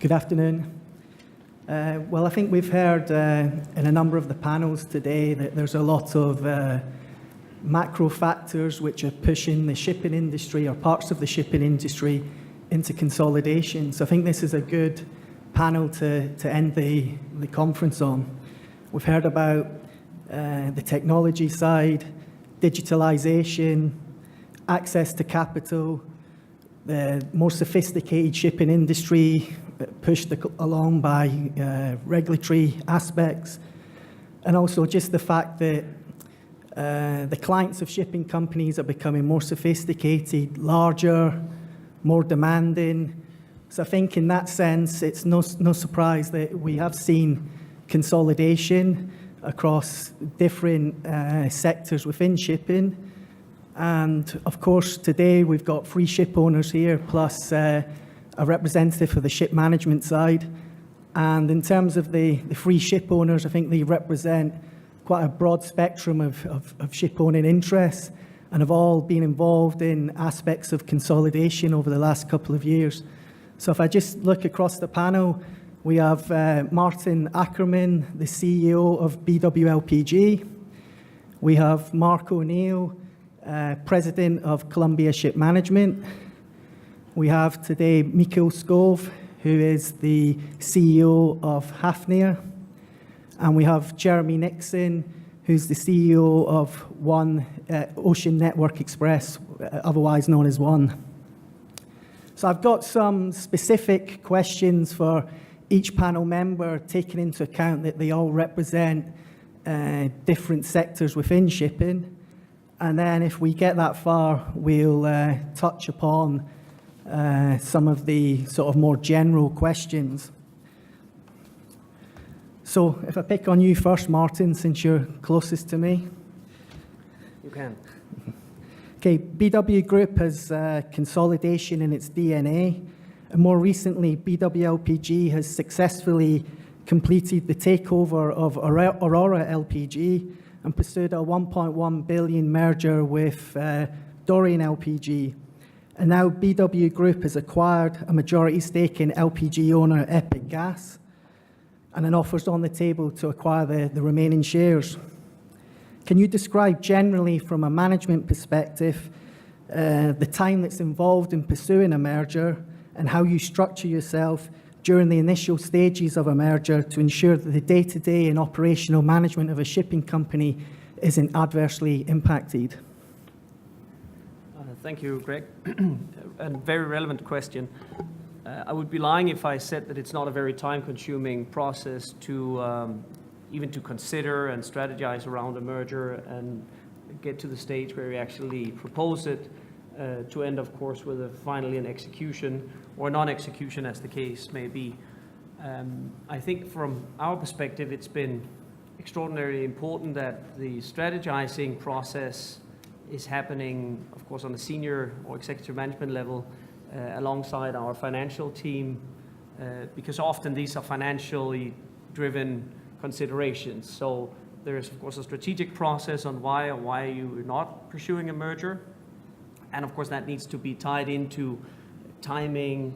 Good afternoon. Well, I think we've heard in a number of the panels today that there's a lot of macro factors which are pushing the shipping industry or parts of the shipping industry into consolidation. So I think this is a good panel to end the conference on. We've heard about the technology side, digitalization, access to capital, the more sophisticated shipping industry pushed along by regulatory aspects, and also just the fact that the clients of shipping companies are becoming more sophisticated, larger, more demanding. So I think in that sense, it's no surprise that we have seen consolidation across different sectors within shipping. And of course, today we've got 3 ship owners here, plus a representative for the ship management side. And in terms of the 3 ship owners, I think they represent quite a broad spectrum of ship owning interests and have all been involved in aspects of consolidation over the last couple of years. So if I just look across the panel, we have Martin Ackermann, the CEO of BWLPG. We have Mark O'Neill, President of Columbia Shipmanagement. We have today Mikael Skov, who is the CEO of Hafnia. And we have Jeremy Nixon, who's the CEO of One Ocean Network Express, otherwise known as One. So I've got some specific questions for each panel member, taking into account that they all represent different sectors within shipping. And then if we get that far, we'll touch upon some of the sort of more general questions. So if I pick on you first, Martin, since you're closest to me. You can. Okay, BW Group has consolidation in its DNA. And more recently, BWLPG has successfully completed the takeover of Aurora LPG and pursued a 1.1 billion merger with Dorian LPG. And now BW Group has acquired a majority stake in LPG owner Epic Gas, and an offer's on the table to acquire the remaining shares. Can you describe generally from a management perspective the time that's involved in pursuing a merger and how you structure yourself during the initial stages of a merger to ensure that the day-to-day and operational management of a shipping company isn't adversely impacted? Thank you, Gregg. A very relevant question. I would be lying if I said that it's not a very time-consuming process to even to consider and strategize around a merger and get to the stage where we actually propose it, to end, of course, with finally an execution or non-execution, as the case may be. I think from our perspective, it's been extraordinarily important that the strategizing process is happening, of course, on the senior or executive management level, alongside our financial team, because often these are financially driven considerations. So there is, of course, a strategic process on why you are not pursuing a merger. And of course, that needs to be tied into timing,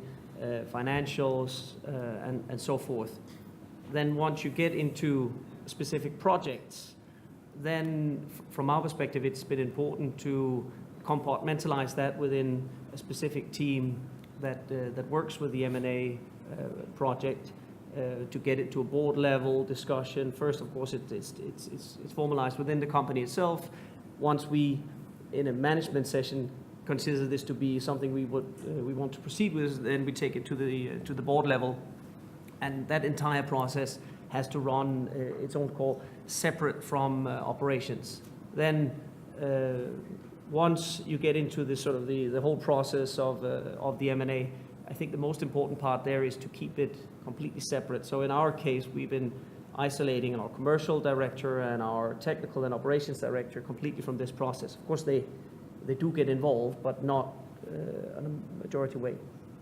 financials, and so forth. Then once you get into specific projects, then from our perspective, it's been important to compartmentalize that within a specific team that works with the M&A project to get it to a board level discussion. First, of course, it's formalized within the company itself. Once we, in a management session, consider this to be something we want to proceed with, then we take it to the board level, and that entire process has to run its own call, separate from operations. Then once you get into the sort of the whole process of the M&A, I think the most important part there is to keep it completely separate. So in our case, we've been isolating our commercial director and our technical and operations director completely from this process. Of course, they do get involved, but not in a majority way.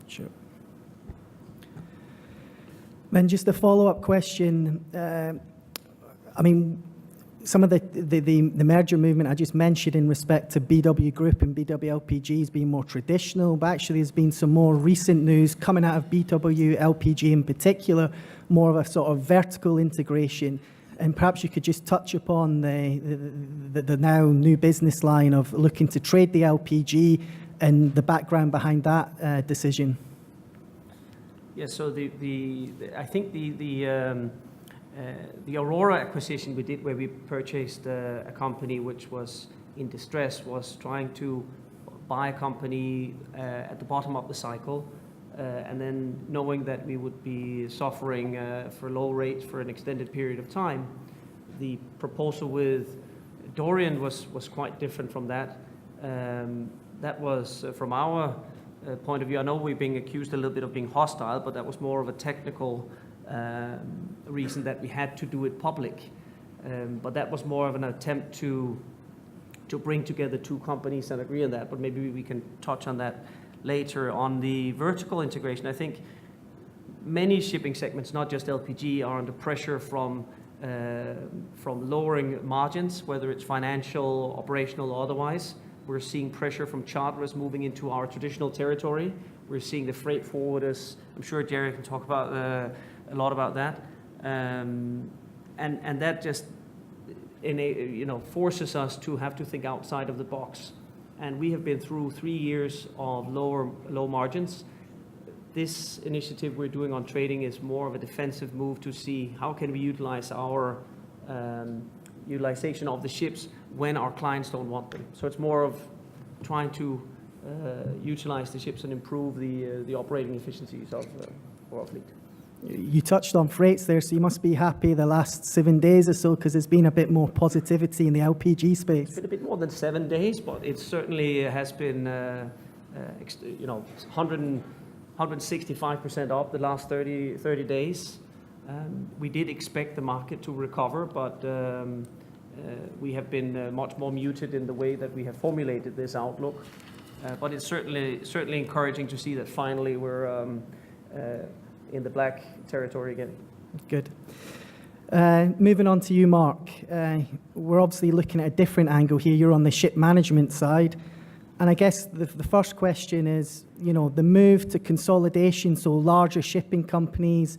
Sure. Then just a follow-up question. I mean, some of the merger movement I just mentioned in respect to BW Group and BW LPGs being more traditional, but actually there's been some more recent news coming out of BW LPG in particular, more of a sort of vertical integration. And perhaps you could just touch upon the now new business line of looking to trade the LPG and the background behind that decision. Yeah, so I think the Aurora acquisition we did, where we purchased a company which was in distress, was trying to buy a company at the bottom of the cycle, and then knowing that we would be suffering for low rates for an extended period of time. The proposal with Dorian was quite different from that. That was, from our point of view, I know we're being accused a little bit of being hostile, but that was more of a technical reason that we had to do it public. But that was more of an attempt to bring together two companies and agree on that, but maybe we can touch on that later. On the vertical integration, I think many shipping segments, not just LPG, are under pressure from lowering margins, whether it's financial, operational, or otherwise. We're seeing pressure from charterers moving into our traditional territory. We're seeing the freight forwarders. I'm sure Jerry can talk about a lot about that, and that just forces us to have to think outside of the box. And we have been through 3 years of low margins. This initiative we're doing on trading is more of a defensive move to see how can we utilize our utilization of the ships when our clients don't want them. So it's more of trying to utilize the ships and improve the operating efficiencies of our fleet. You touched on freights there, so you must be happy the last 7 days or so, because there's been a bit more positivity in the LPG space. It's been a bit more than 7 days, but it certainly has been 165% up the last 30 days. We did expect the market to recover, but we have been much more muted in the way that we have formulated this outlook. But it's certainly encouraging to see that finally we're in the black territory again. Good. Moving on to you, Mark. We're obviously looking at a different angle here. You're on the ship management side. And I guess the first question is, the move to consolidation, so larger shipping companies,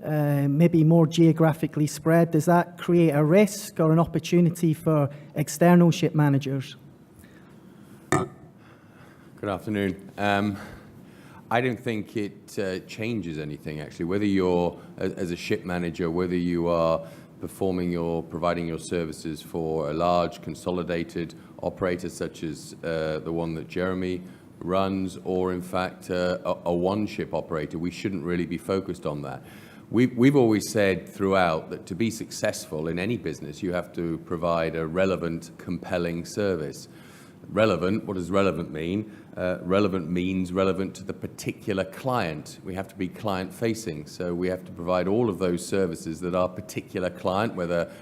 maybe more geographically spread, does that create a risk or an opportunity for external ship managers? Good afternoon. I don't think it changes anything, actually. Whether you're, as a ship manager, whether you are providing your services for a large consolidated operator such as the one that Jeremy runs, or in fact a one-ship operator, we shouldn't really be focused on that. We've always said throughout that to be successful in any business, you have to provide a relevant, compelling service. Relevant, what does relevant mean? Relevant means relevant to the particular client. We have to be client-facing, so we have to provide all of those services that our particular client, whether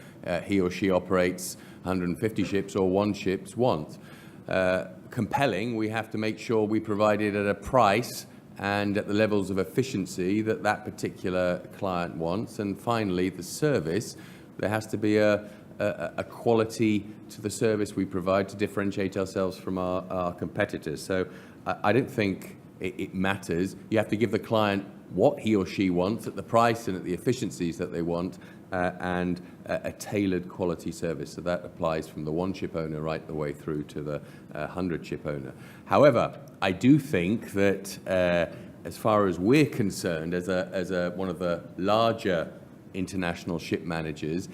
he or she operates 150 ships or one ships, want. Compelling, we have to make sure we provide it at a price and at the levels of efficiency that that particular client wants. And finally, the service, there has to be a quality to the service we provide to differentiate ourselves from our competitors. So I don't think it matters. You have to give the client what he or she wants at the price and at the efficiencies that they want, and a tailored quality service. So that applies from the one ship owner right the way through to the 100 ship owner. However, I do think that as far as we're concerned, as one of the larger international ship managers,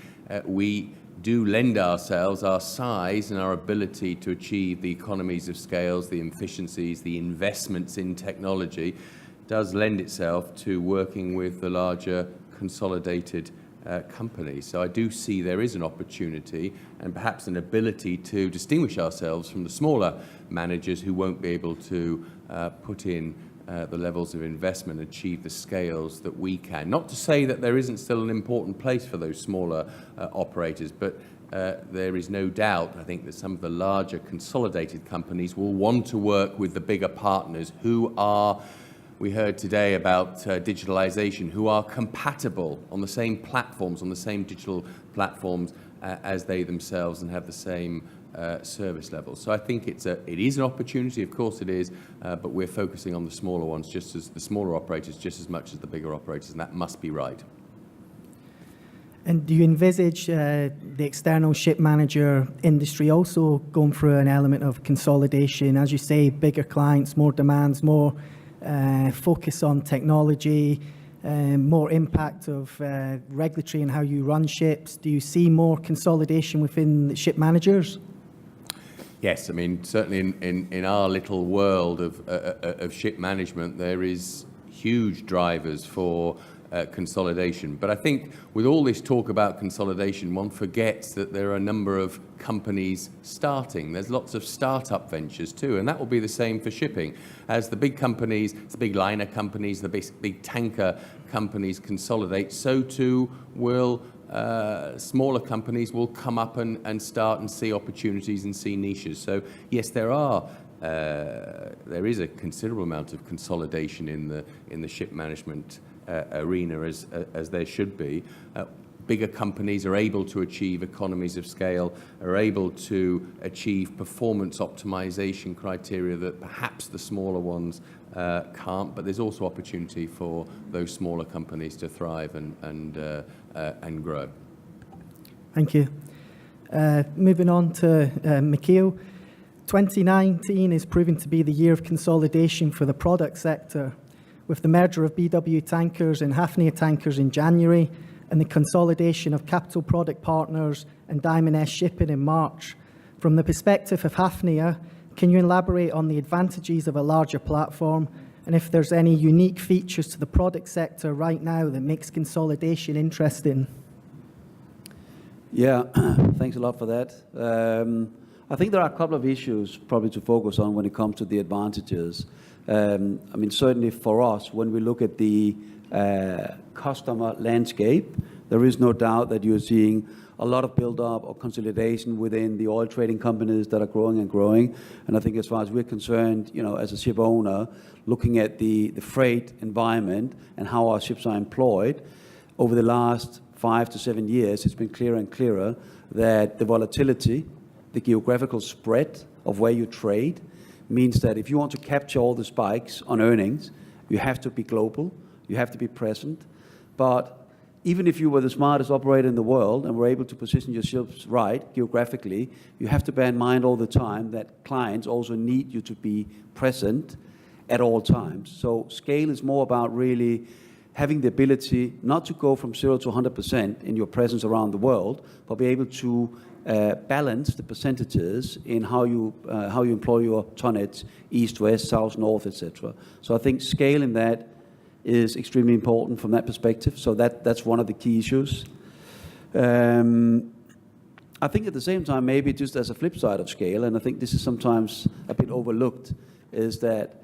we do lend ourselves, our size and our ability to achieve the economies of scales, the efficiencies, the investments in technology, does lend itself to working with the larger consolidated companies. So I do see there is an opportunity and perhaps an ability to distinguish ourselves from the smaller managers who won't be able to put in the levels of investment, achieve the scales that we can. Not to say that there isn't still an important place for those smaller operators, but there is no doubt, I think, that some of the larger consolidated companies will want to work with the bigger partners who are, we heard today about digitalization, who are compatible on the same platforms, on the same digital platforms as they themselves and have the same service levels. So I think it is an opportunity, of course it is, but we're focusing on the smaller ones, just as the smaller operators, just as much as the bigger operators, and that must be right. And do you envisage the external ship manager industry also going through an element of consolidation? As you say, bigger clients, more demands, more focus on technology, more impact of regulatory and how you run ships. Do you see more consolidation within the ship managers? Yes, I mean, certainly in our little world of ship management, there is huge drivers for consolidation. But I think with all this talk about consolidation, one forgets that there are a number of companies starting. There's lots of startup ventures too, and that will be the same for shipping. As the big companies, the big liner companies, the big tanker companies consolidate, so too will smaller companies will come up and start and see opportunities and see niches. So yes, there is a considerable amount of consolidation in the ship management arena, as there should be. Bigger companies are able to achieve economies of scale, are able to achieve performance optimization criteria that perhaps the smaller ones can't, but there's also opportunity for those smaller companies to thrive and grow. Thank you. Moving on to Mikael. 2019 is proving to be the year of consolidation for the product sector, with the merger of BW Tankers and Hafnia Tankers in January, and the consolidation of Capital Product Partners and Diamond S Shipping in March. From the perspective of Hafnia, can you elaborate on the advantages of a larger platform, and if there's any unique features to the product sector right now that makes consolidation interesting? Yeah, thanks a lot for that. I think there are a couple of issues probably to focus on when it comes to the advantages. I mean, certainly for us, when we look at the customer landscape, there is no doubt that you're seeing a lot of build-up or consolidation within the oil trading companies that are growing and growing. And I think as far as we're concerned, you know, as a ship owner, looking at the freight environment and how our ships are employed, over the last 5 to 7 years, it's been clearer and clearer that the volatility, the geographical spread of where you trade, means that if you want to capture all the spikes on earnings, you have to be global, you have to be present. But even if you were the smartest operator in the world and were able to position your ships right geographically, you have to bear in mind all the time that clients also need you to be present at all times. So scale is more about really having the ability not to go from 0 to 100% in your presence around the world, but be able to balance the percentages in how you employ your tonnage, east, west, south, north, etc. So I think scale in that is extremely important from that perspective. So that's one of the key issues. I think at the same time, maybe just as a flip side of scale, and I think this is sometimes a bit overlooked, is that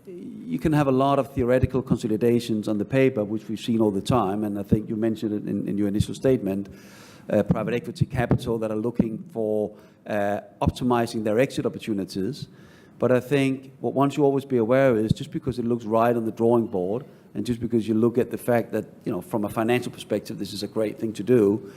you can have a lot of theoretical consolidations on the paper, which we've seen all the time, and I think you mentioned it in your initial statement, private equity capital that are looking for optimizing their exit opportunities. But I think what one should always be aware of is just because it looks right on the drawing board, and just because you look at the fact that, you know, from a financial perspective, this is a great thing to do,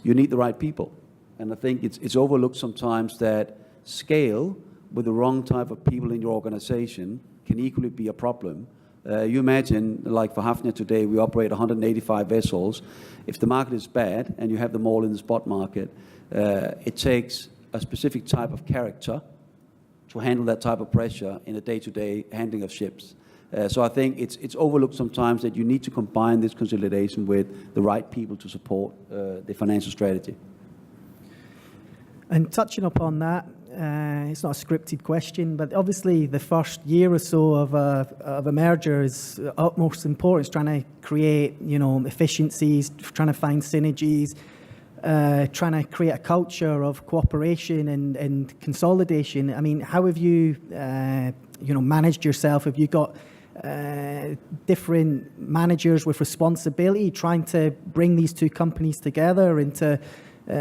you need the right people. And I think it's overlooked sometimes that scale with the wrong type of people in your organization can equally be a problem. You imagine, like for Hafnia today, we operate 185 vessels. If the market is bad and you have them all in the spot market, it takes a specific type of character to handle that type of pressure in a day-to-day handling of ships. So I think it's overlooked sometimes that you need to combine this consolidation with the right people to support the financial strategy. And touching upon that, it's not a scripted question, but obviously the first year or so of a merger is utmost important. It's trying to create, you know, efficiencies, trying to find synergies, trying to create a culture of cooperation and consolidation. I mean, how have you, you know, managed yourself? Have you got different managers with responsibility trying to bring these two companies together and to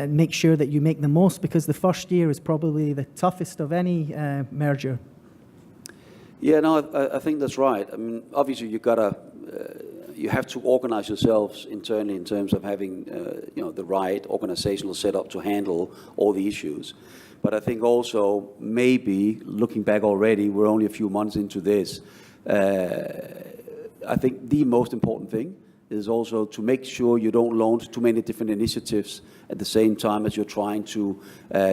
make sure that you make the most? Because the first year is probably the toughest of any merger. Yeah, no, I think that's right. I mean, obviously you've got to you have to organize yourselves internally in terms of having the right organizational setup to handle all the issues. But I think also maybe looking back already, we're only a few months into this. I think the most important thing is also to make sure you don't launch too many different initiatives at the same time as you're trying to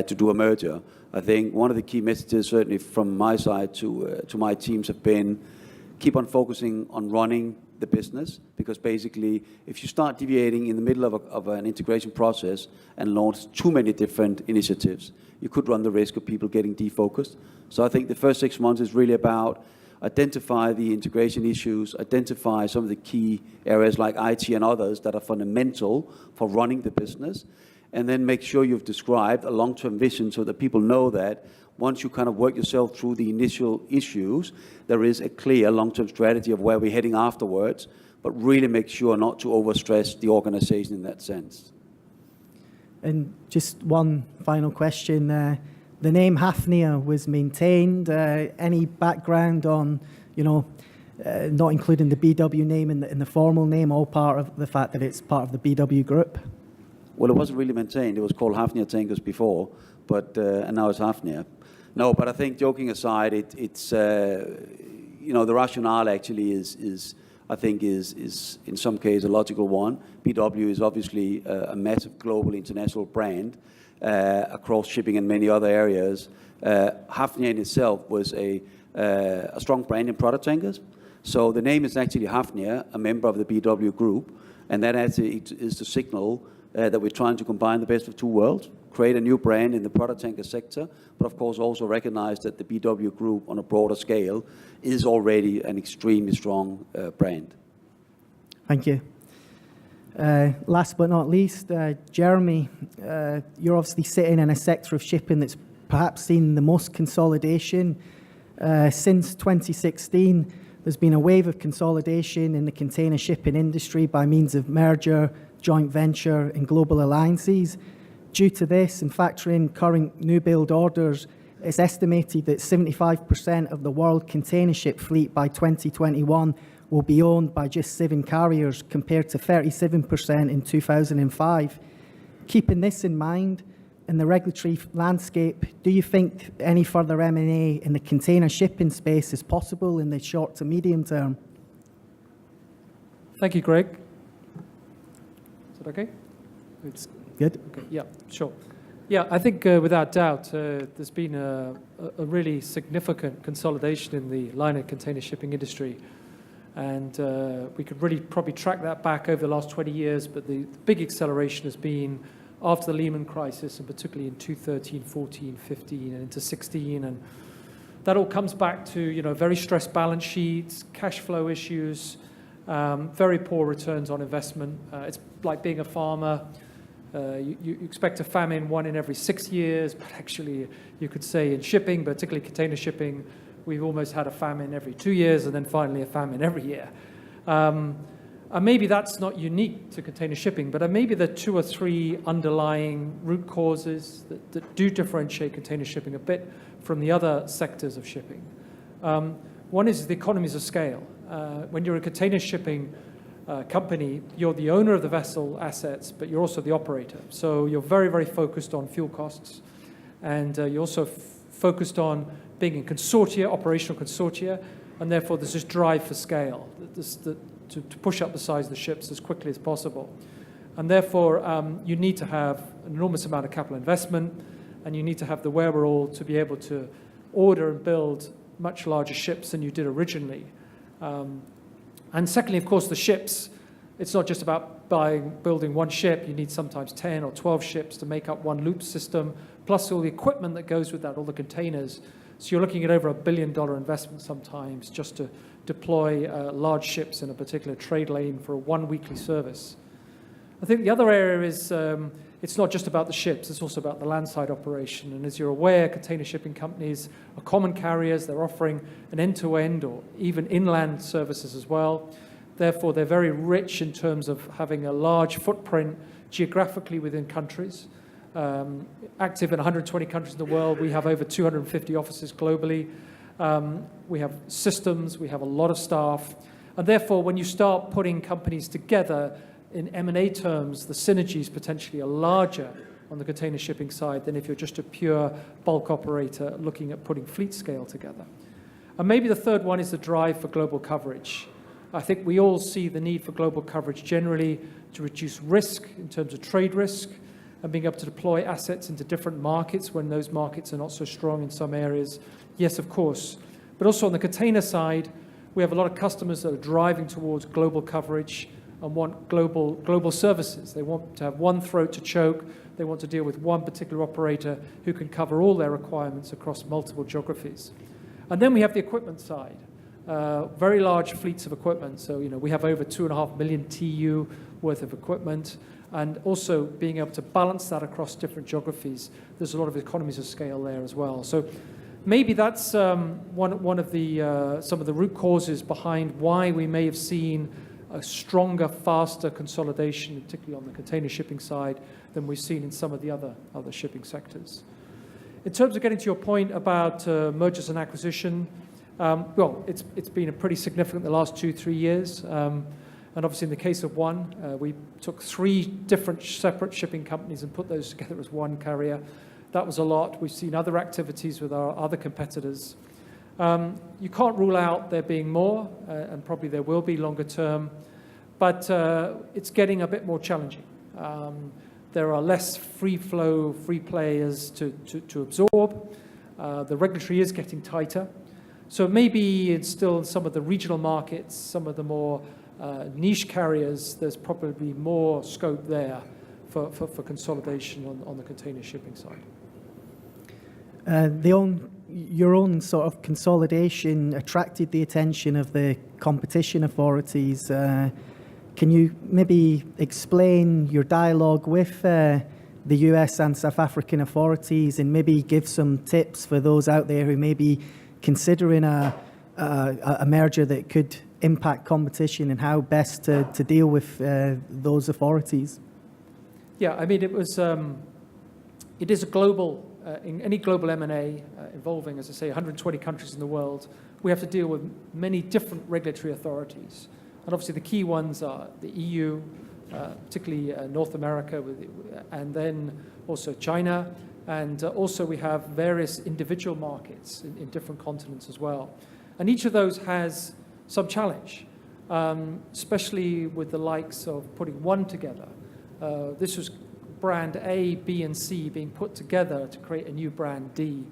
do a merger. I think one of the key messages, certainly from my side to my teams, have been keep on focusing on running the business, because basically if you start deviating in the middle of an integration process and launch too many different initiatives, you could run the risk of people getting defocused. So I think the first 6 months is really about identify the integration issues, identify some of the key areas like IT and others that are fundamental for running the business, and then make sure you've described a long-term vision so that people know that once you kind of work yourself through the initial issues, there is a clear long-term strategy of where we're heading afterwards, but really make sure not to overstress the organization in that sense. And just one final question. The name Hafnia was maintained. Any background on, not including the BW name in the formal name, all part of the fact that it's part of the BW group? Well, it wasn't really maintained. It was called Hafnia Tankers before, but and now it's Hafnia. No, but I think joking aside, it's the rationale actually is I think is in some cases a logical one. BW is obviously a massive global international brand across shipping and many other areas. Hafnia in itself was a strong brand in product tankers. So the name is actually Hafnia, a member of the BW group, and that actually is the signal that we're trying to combine the best of two worlds, create a new brand in the product tanker sector, but of course also recognize that the BW group on a broader scale is already an extremely strong brand. Thank you. Last but not least, Jeremy, you're obviously sitting in a sector of shipping that's perhaps seen the most consolidation. Since 2016, there's been a wave of consolidation in the container shipping industry by means of merger, joint venture, and global alliances. Due to this and factoring current new build orders, it's estimated that 75% of the world container ship fleet by 2021 will be owned by just 7 carriers, compared to 37% in 2005. Keeping this in mind, in the regulatory landscape, do you think any further M&A in the container shipping space is possible in the short to medium term? Thank you, Gregg. Is it okay? It's good. Okay. Yeah, sure. Yeah, I think without doubt, there's been a really significant consolidation in the liner container shipping industry. And we could really probably track that back over the last 20 years, but the big acceleration has been after the Lehman crisis, and particularly in 2013, 14, 15, and into 16. And that all comes back to, very stressed balance sheets, cash flow issues, very poor returns on investment. It's like being a farmer. You expect a famine 1 in every 6 years, but actually you could say in shipping, particularly container shipping, we've almost had a famine every 2 years and then finally a famine every year. And maybe that's not unique to container shipping, but maybe there are 2 or 3 underlying root causes that do differentiate container shipping a bit from the other sectors of shipping. One is the economies of scale. When you're a container shipping company, you're the owner of the vessel assets, but you're also the operator. So you're very, very focused on fuel costs, and you're also focused on being in consortia, operational consortia, and therefore there's this drive for scale, to push up the size of the ships as quickly as possible. And therefore, you need to have an enormous amount of capital investment, and you need to have the wherewithal to be able to order and build much larger ships than you did originally. And secondly, of course, the ships, it's not just about building one ship. You need sometimes 10 or 12 ships to make up one loop system, plus all the equipment that goes with that, all the containers. So you're looking at over $1 billion investment sometimes just to deploy large ships in a particular trade lane for a 1 weekly service. I think the other area is it's not just about the ships, it's also about the landside operation. And as you're aware, container shipping companies are common carriers. They're offering an end-to-end or even inland services as well. Therefore, they're very rich in terms of having a large footprint geographically within countries. Active in 120 countries in the world. We have over 250 offices globally. We have systems, we have a lot of staff, And therefore, when you start putting companies together in M&A terms, the synergies potentially are larger on the container shipping side than if you're just a pure bulk operator looking at putting fleet scale together. And maybe the third one is the drive for global coverage. I think we all see the need for global coverage generally to reduce risk in terms of trade risk and being able to deploy assets into different markets when those markets are not so strong in some areas. Yes, of course. But also on the container side, we have a lot of customers that are driving towards global coverage and want global services. They want to have one throat to choke. They want to deal with one particular operator who can cover all their requirements across multiple geographies. And then we have the equipment side. Very large fleets of equipment. So, we have over 2.5 million TU worth of equipment, and also being able to balance that across different geographies. There's a lot of economies of scale there as well. So maybe that's one of the some of the root causes behind why we may have seen a stronger, faster consolidation, particularly on the container shipping side, than we've seen in some of the other shipping sectors. In terms of getting to your point about mergers and acquisition, well, it's been a pretty significant the last 2-3 years. And obviously in the case of one, we took 3 different separate shipping companies and put those together as one carrier. That was a lot. We've seen other activities with our other competitors. You can't rule out there being more, and probably there will be longer term, but it's getting a bit more challenging. There are less free players to absorb. The regulatory is getting tighter. So maybe it's still some of the regional markets, some of the more niche carriers, there's probably more scope there for consolidation on the container shipping side. Your own sort of consolidation attracted the attention of the competition authorities. Can you maybe explain your dialogue with the US and South African authorities, and maybe give some tips for those out there who may be considering a merger that could impact competition, and how best to deal with those authorities? Yeah, I mean, it is a global, in any global M&A involving, as I say, 120 countries in the world, we have to deal with many different regulatory authorities. And obviously the key ones are the EU, particularly North America, and then also China, and also we have various individual markets in different continents as well. And each of those has some challenge, especially with the likes of putting one together. This was brand A, B, and C being put together to create a new brand D.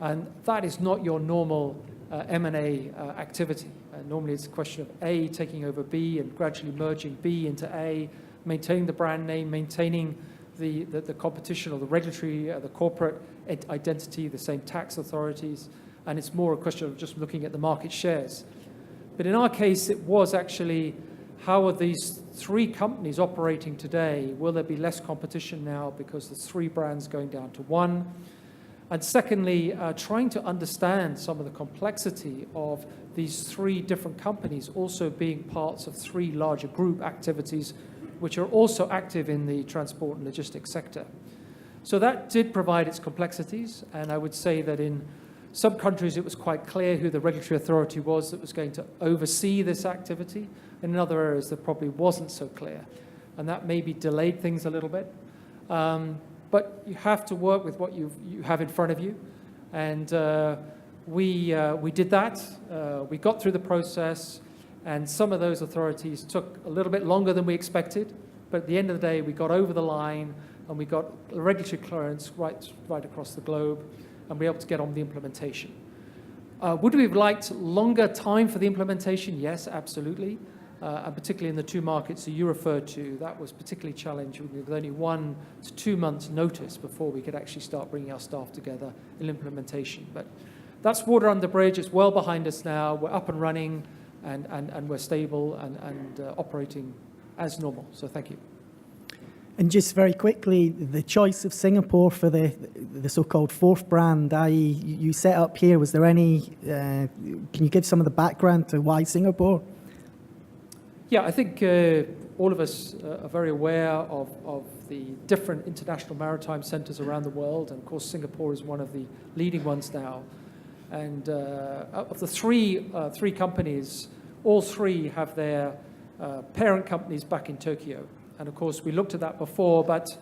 And that is not your normal M&A activity. Normally it's a question of A taking over B and gradually merging B into A, maintaining the brand name, maintaining the competition or the regulatory, the corporate identity, the same tax authorities. And it's more a question of just looking at the market shares. But in our case, it was actually, how are these 3 companies operating today? Will there be less competition now because there's 3 brands going down to 1? And secondly, trying to understand some of the complexity of these 3 different companies also being parts of 3 larger group activities, which are also active in the transport and logistics sector. So that did provide its complexities, and I would say that in some countries it was quite clear who the regulatory authority was that was going to oversee this activity, and in other areas that probably wasn't so clear, and that maybe delayed things a little bit. But you have to work with what you have in front of you, and we did that. We got through the process, and some of those authorities took a little bit longer than we expected, but at the end of the day we got over the line and we got regulatory clearance right across the globe, and we were able to get on the implementation. Would we have liked longer time for the implementation? Yes, absolutely. And particularly in the 2 markets that you referred to, that was particularly challenging with only 1 to 2 months notice before we could actually start bringing our staff together in implementation. But that's water under the bridge. It's well behind us now. We're up and running, and we're stable and operating as normal. So thank you. And just very quickly, the choice of Singapore for the so-called 4th brand, i.e. you set up here, was there any, can you give some of the background to why Singapore? Yeah, I think all of us are very aware of the different international maritime centres around the world, and of course Singapore is one of the leading ones now. And of the three companies, all three have their parent companies back in Tokyo. And of course, we looked at that before, but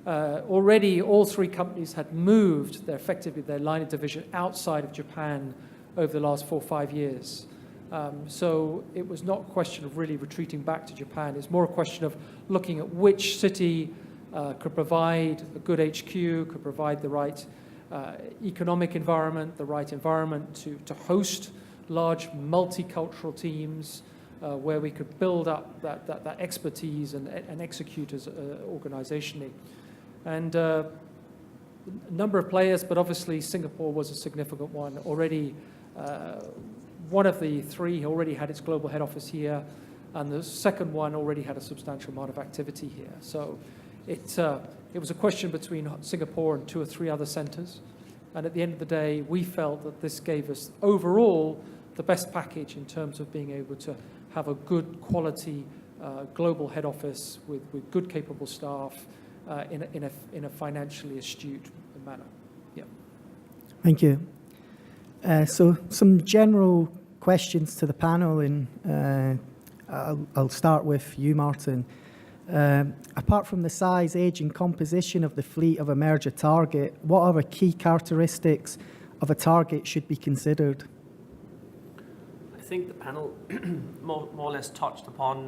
already all three companies had moved effectively their liner division outside of Japan over the last 4 or 5 years. So it was not a question of really retreating back to Japan. It's more a question of looking at which city could provide a good HQ, could provide the right economic environment, the right environment to host large multicultural teams where we could build up that expertise and execute as organizationally. And a number of players, but obviously Singapore was a significant one. Already, one of the three already had its global head office here, and the second one already had a substantial amount of activity here. So it was a question between Singapore and 2 or 3 other centers. And at the end of the day, we felt that this gave us overall the best package in terms of being able to have a good quality global head office with good capable staff in a financially astute manner. Yeah. Thank you. So some general questions to the panel, and I'll start with you, Martin. Apart from the size, age, and composition of the fleet of a merger target, what other key characteristics of a target should be considered? I think the panel more or less touched upon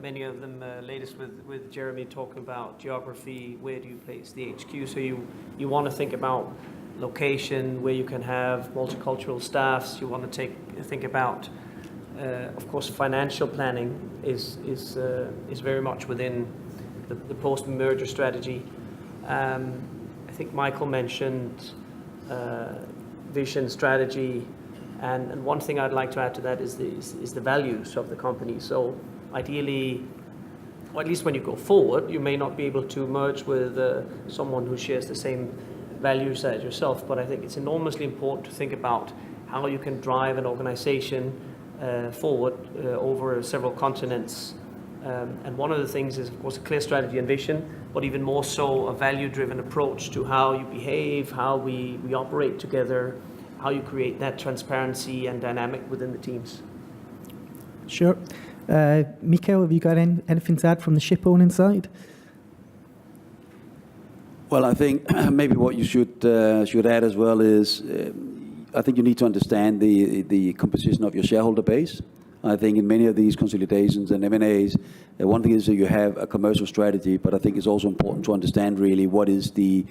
many of them, latest with Jeremy talking about geography, where do you place the HQ? So you want to think about location, where you can have multicultural staffs. You want to think about, of course, financial planning is very much within the post-merger strategy. I think Mikael mentioned vision, strategy, and one thing I'd like to add to that is the values of the company. So ideally, or at least when you go forward, you may not be able to merge with someone who shares the same values as yourself, but I think it's enormously important to think about how you can drive an organization forward over several continents. And one of the things is, of course, a clear strategy and vision, but even more so a value-driven approach to how you behave, how we operate together, how you create that transparency and dynamic within the teams. Sure. Mikael, have you got anything to add from the ship owning side? Well, I think maybe what you should add as well is I think you need to understand the composition of your shareholder base. I think in many of these consolidations and M&As, one thing is that you have a commercial strategy, but I think it's also important to understand really what is the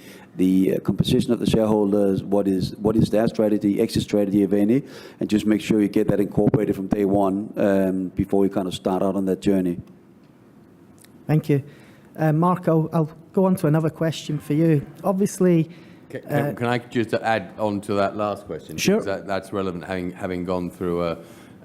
composition of the shareholders, what is their strategy, exit strategy, if any, and just make sure you get that incorporated from day one before you kind of start out on that journey. Thank you. Mark, I'll go on to another question for you. Obviously... Can I just add on to that last question? Sure. Because that's relevant, having gone through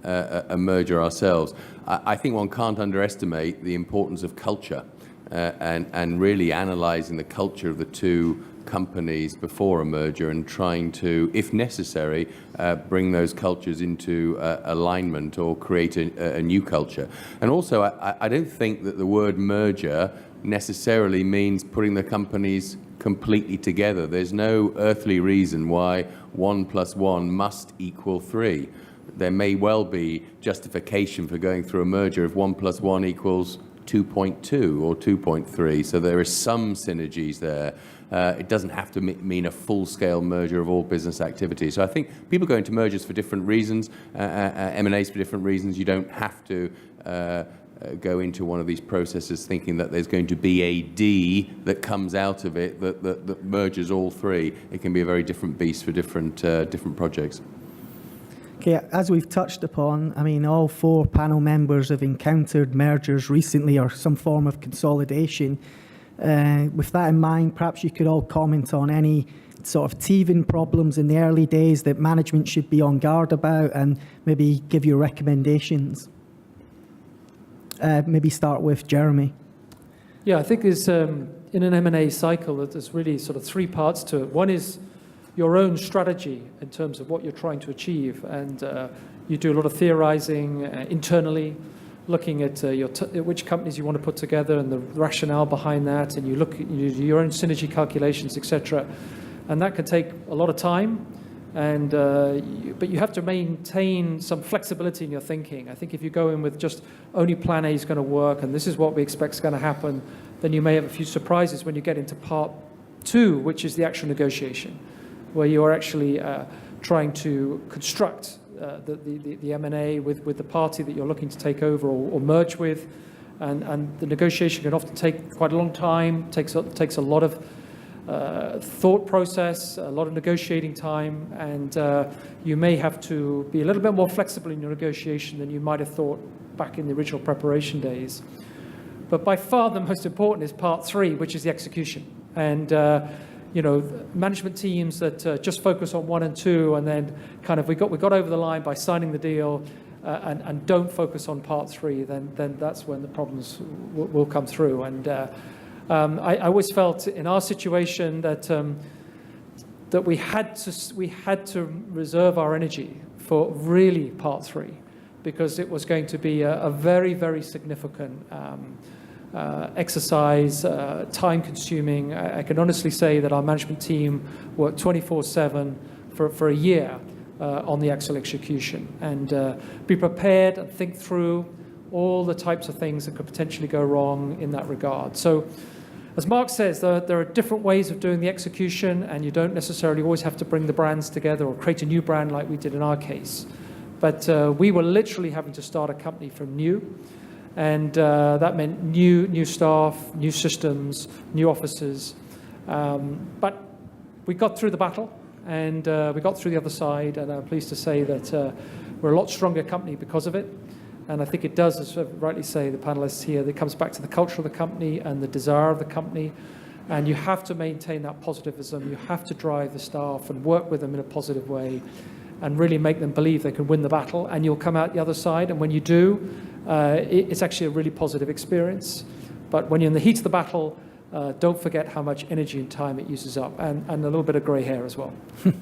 a merger ourselves. I think one can't underestimate the importance of culture and really analysing the culture of the two companies before a merger and trying to, if necessary, bring those cultures into alignment or create a new culture. And also, I don't think that the word merger necessarily means putting the companies completely together. There's no earthly reason why 1 + 1 must equal 3. There may well be justification for going through a merger if 1 + 1 equals 2.2 or 2.3. So there is some synergies there. It doesn't have to mean a full-scale merger of all business activity. So I think people go into mergers for different reasons, M&As for different reasons. You don't have to go into one of these processes thinking that there's going to be a D that comes out of it that merges all three. It can be a very different beast for different projects. Okay, as we've touched upon, I mean, all 4 panel members have encountered mergers recently or some form of consolidation. With that in mind, perhaps you could all comment on any sort of teething problems in the early days that management should be on guard about and maybe give you recommendations. Maybe start with Jeremy. Yeah, I think there's, in an M&A cycle, there's really sort of 3 parts to it. One is your own strategy in terms of what you're trying to achieve. And you do a lot of theorizing internally, looking at which companies you want to put together and the rationale behind that. And you look at your own synergy calculations, etc. And that can take a lot of time. But you have to maintain some flexibility in your thinking. I think if you go in with just only plan A is going to work and this is what we expect is going to happen, then you may have a few surprises when you get into part 2, which is the actual negotiation, where you are actually trying to construct the M&A with the party that you're looking to take over or merge with. And the negotiation can often take quite a long time, takes a lot of thought process, a lot of negotiating time, and you may have to be a little bit more flexible in your negotiation than you might have thought back in the original preparation days. But by far the most important is part 3, which is the execution. And management teams that just focus on 1 and 2, and then kind of we got over the line by signing the deal, and don't focus on part 3, then that's when the problems will come through. And I always felt in our situation that we had to reserve our energy for really part 3, because it was going to be a very, very significant exercise, time-consuming. I can honestly say that our management team worked 24/7 for a year on the actual execution, and be prepared and think through all the types of things that could potentially go wrong in that regard. So, as Mark says, there are different ways of doing the execution, and you don't necessarily always have to bring the brands together or create a new brand like we did in our case. But we were literally having to start a company from new, and that meant new staff, new systems, new offices. But we got through the battle, and we got through the other side, and I'm pleased to say that we're a lot stronger company because of it. And I think it does, as rightly say the panelists here, that it comes back to the culture of the company and the desire of the company. And you have to maintain that positivism. You have to drive the staff and work with them in a positive way and really make them believe they can win the battle, and you'll come out the other side. And when you do, it's actually a really positive experience. But when you're in the heat of the battle, don't forget how much energy and time it uses up, and a little bit of grey hair as well.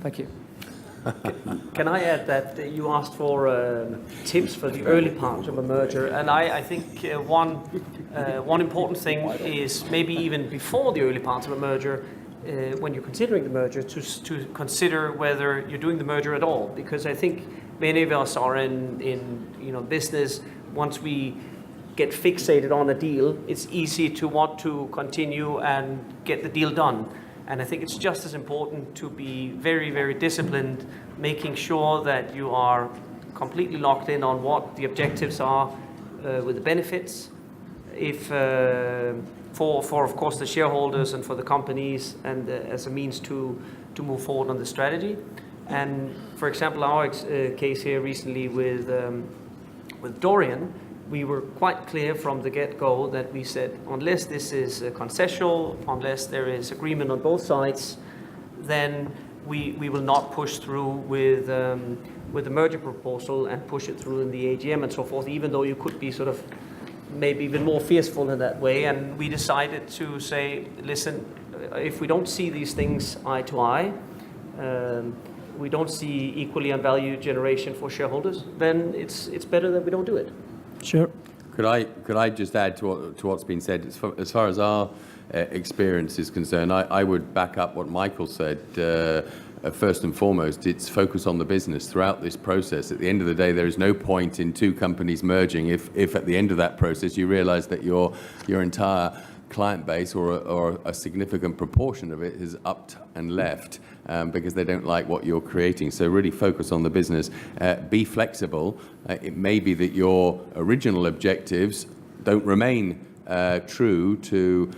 Thank you. Can I add that you asked for tips for the early part of a merger, and I think one important thing is maybe even before the early parts of a merger, when you're considering the merger, to consider whether you're doing the merger at all, because I think many of us are in business. Once we get fixated on a deal, it's easy to want to continue and get the deal done. And I think it's just as important to be very, very disciplined, making sure that you are completely locked in on what the objectives are with the benefits, for of course the shareholders and for the companies, and as a means to move forward on the strategy. And for example, our case here recently with Dorian, we were quite clear from the get-go that we said, unless this is concessional, unless there is agreement on both sides, then we will not push through with the merger proposal and push it through in the AGM and so forth, even though you could be sort of maybe even more fearful in that way. And we decided to say, listen, if we don't see these things eye to eye, we don't see equally on value generation for shareholders, then it's better that we don't do it. Sure. Could I just add to what's been said? As far as our experience is concerned, I would back up what Mikael said. First and foremost, it's focus on the business throughout this process. At the end of the day, there is no point in two companies merging if at the end of that process you realize that your entire client base or a significant proportion of it is upped and left because they don't like what you're creating. So really focus on the business. Be flexible. It may be that your original objectives don't remain true to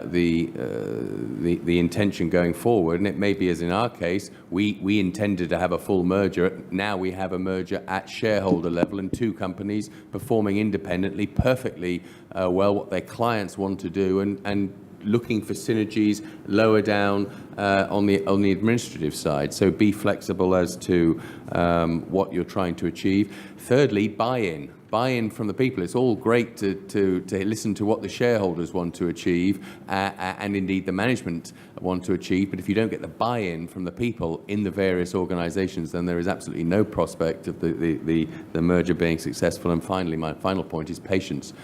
the intention going forward, and it may be, as in our case, we intended to have a full merger. Now we have a merger at shareholder level, and two companies performing independently perfectly well what their clients want to do, and looking for synergies lower down on the administrative side. So be flexible as to what you're trying to achieve. Thirdly, buy-in from the people. It's all great to listen to what the shareholders want to achieve and indeed the management want to achieve, but if you don't get the buy-in from the people in the various organizations, then there is absolutely no prospect of the merger being successful. And finally, my final point is patience.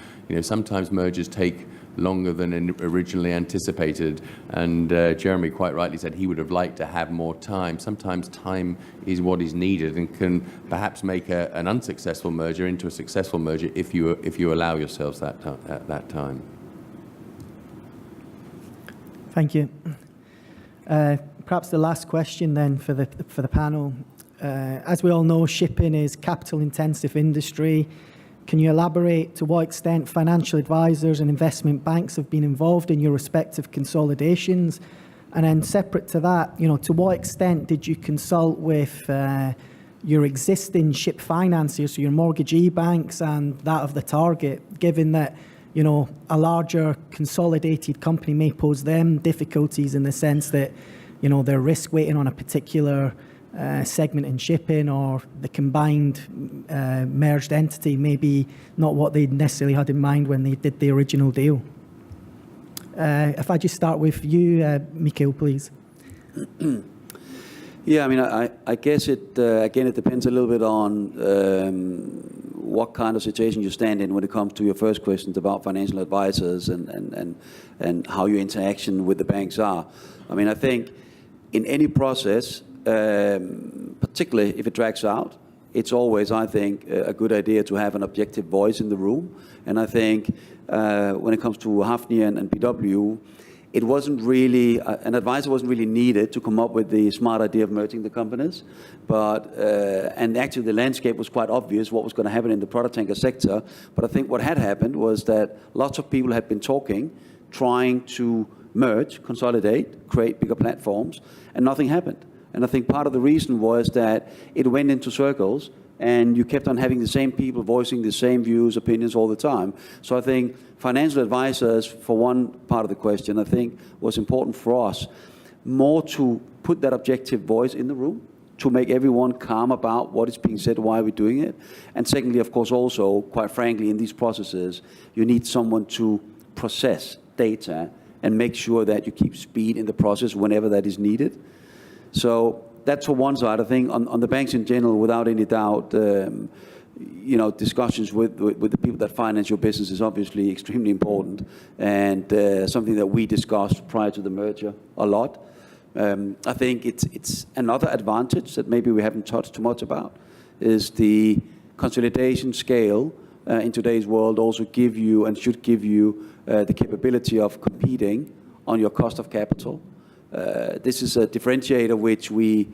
Sometimes mergers take longer than originally anticipated. And Jeremy quite rightly said he would have liked to have more time. Sometimes time is what is needed and can perhaps make an unsuccessful merger into a successful merger if you allow yourselves that time. Thank you. Perhaps the last question then for the panel. As we all know, shipping is capital-intensive industry. Can you elaborate to what extent financial advisors and investment banks have been involved in your respective consolidations? And then separate to that, to what extent did you consult with your existing ship financiers, so your mortgagee banks and that of the target, given that a larger consolidated company may pose them difficulties in the sense that they're risk weighting on a particular segment in shipping, or the combined merged entity may be not what they necessarily had in mind when they did the original deal. If I just start with you, Mikael, please. Yeah, I mean, I guess it again, it depends a little bit on what kind of situation you stand in when it comes to your first questions about financial advisors and how your interaction with the banks are. I mean, I think in any process, particularly if it drags out, it's always, I think, a good idea to have an objective voice in the room. And I think when it comes to Hafnia and PW, it wasn't really, an advisor wasn't really needed to come up with the smart idea of merging the companies. But, and actually the landscape was quite obvious what was going to happen in the product tanker sector. But I think what had happened was that lots of people had been talking, trying to merge, consolidate, create bigger platforms, and nothing happened. And I think part of the reason was that it went into circles and you kept on having the same people voicing the same views, opinions all the time. So I think financial advisors, for one part of the question, I think was important for us, more to put that objective voice in the room, to make everyone calm about what is being said, why we're doing it. And secondly, of course, also, quite frankly, in these processes, you need someone to process data and make sure that you keep speed in the process whenever that is needed. So that's for one side. I think on the banks in general, without any doubt, discussions with the people that finance your business is obviously extremely important, and something that we discussed prior to the merger a lot. I think it's another advantage that maybe we haven't touched too much about, is the consolidation scale in today's world also give you and should give you the capability of competing on your cost of capital. This is a differentiator which we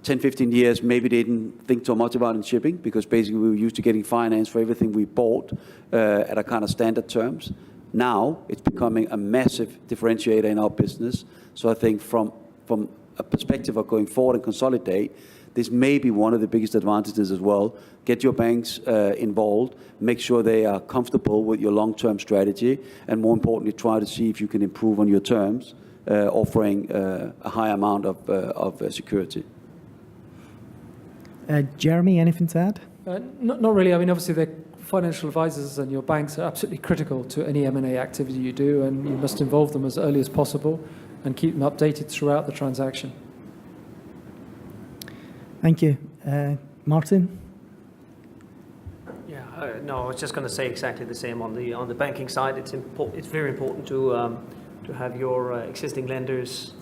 10, 15 years maybe didn't think so much about in shipping, because basically we were used to getting finance for everything we bought at a kind of standard terms. Now it's becoming a massive differentiator in our business. So I think from a perspective of going forward and consolidate, this may be one of the biggest advantages as well. Get your banks involved, make sure they are comfortable with your long-term strategy, and more importantly, try to see if you can improve on your terms, offering a high amount of security. Jeremy, anything to add? Not really. I mean, obviously, the financial advisors and your banks are absolutely critical to any M&A activity you do, and you must involve them as early as possible and keep them updated throughout the transaction. Thank you. Martin? Yeah, no, I was just going to say exactly the same on the banking side. It's very important to have your existing lenders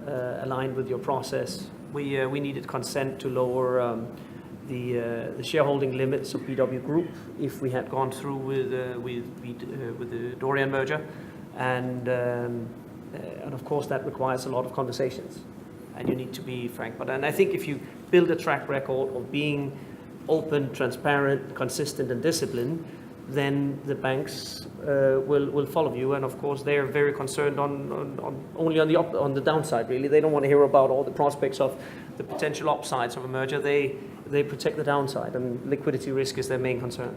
aligned with your process. We needed consent to lower the shareholding limits of BW Group if we had gone through with the Dorian merger, and of course that requires a lot of conversations, and you need to be frank. And I think if you build a track record of being open, transparent, consistent, and disciplined, then the banks will follow you. And of course, they're very concerned only on the downside. Really, they don't want to hear about all the prospects of the potential upsides of a merger. They protect the downside, and liquidity risk is their main concern.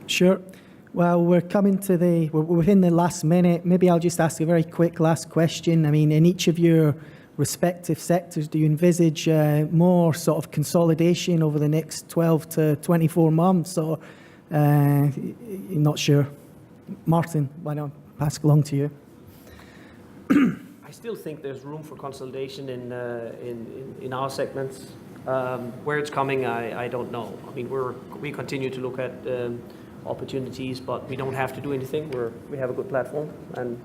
Sure. Well, we're within the last minute. Maybe I'll just ask a very quick last question. I mean, in each of your respective sectors, do you envisage more sort of consolidation over the next 12 to 24 months, or you're not sure? Martin, why not pass it along to you? I still think there's room for consolidation in our segments. Where it's coming, I don't know. I mean, we continue to look at opportunities, but we don't have to do anything. We have a good platform, and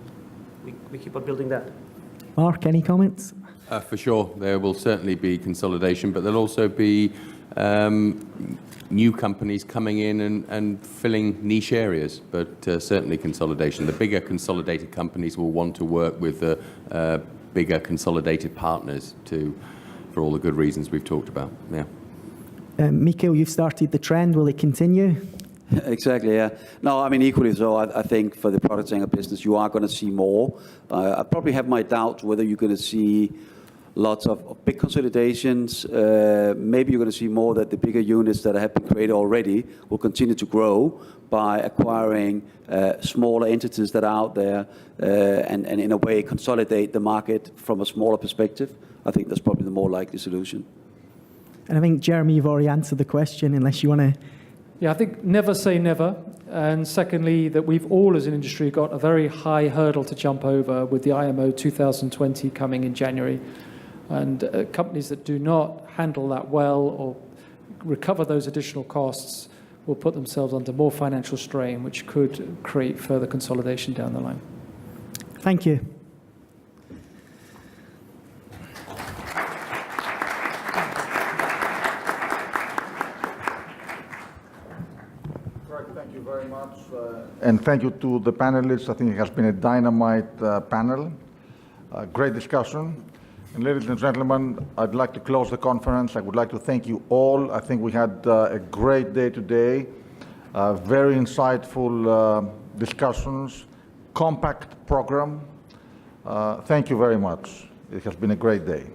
we keep on building that. Mark, any comments? For sure, there will certainly be consolidation, but there'll also be new companies coming in and filling niche areas, but certainly consolidation. The bigger consolidated companies will want to work with the bigger consolidated partners for all the good reasons we've talked about. Yeah. Mikael, you've started the trend. Will it continue? Exactly, yeah. No, I mean, equally so, I think for the product tanker business, you are going to see more. I probably have my doubts whether you're going to see lots of big consolidations. Maybe you're going to see more that the bigger units that have been created already will continue to grow by acquiring smaller entities that are out there and in a way consolidate the market from a smaller perspective. I think that's probably the more likely solution. And I think, Jeremy, you've already answered the question, unless you want to... Yeah, I think never say never. And secondly, that we've all as an industry got a very high hurdle to jump over with the IMO 2020 coming in January. And companies that do not handle that well or recover those additional costs will put themselves under more financial strain, which could create further consolidation down the line. Thank you. Greg, thank you very much. And thank you to the panelists. I think it has been a dynamite panel. Great discussion. And ladies and gentlemen, I'd like to close the conference. I would like to thank you all. I think we had a great day today. Very insightful discussions, compact program. Thank you very much. It has been a great day.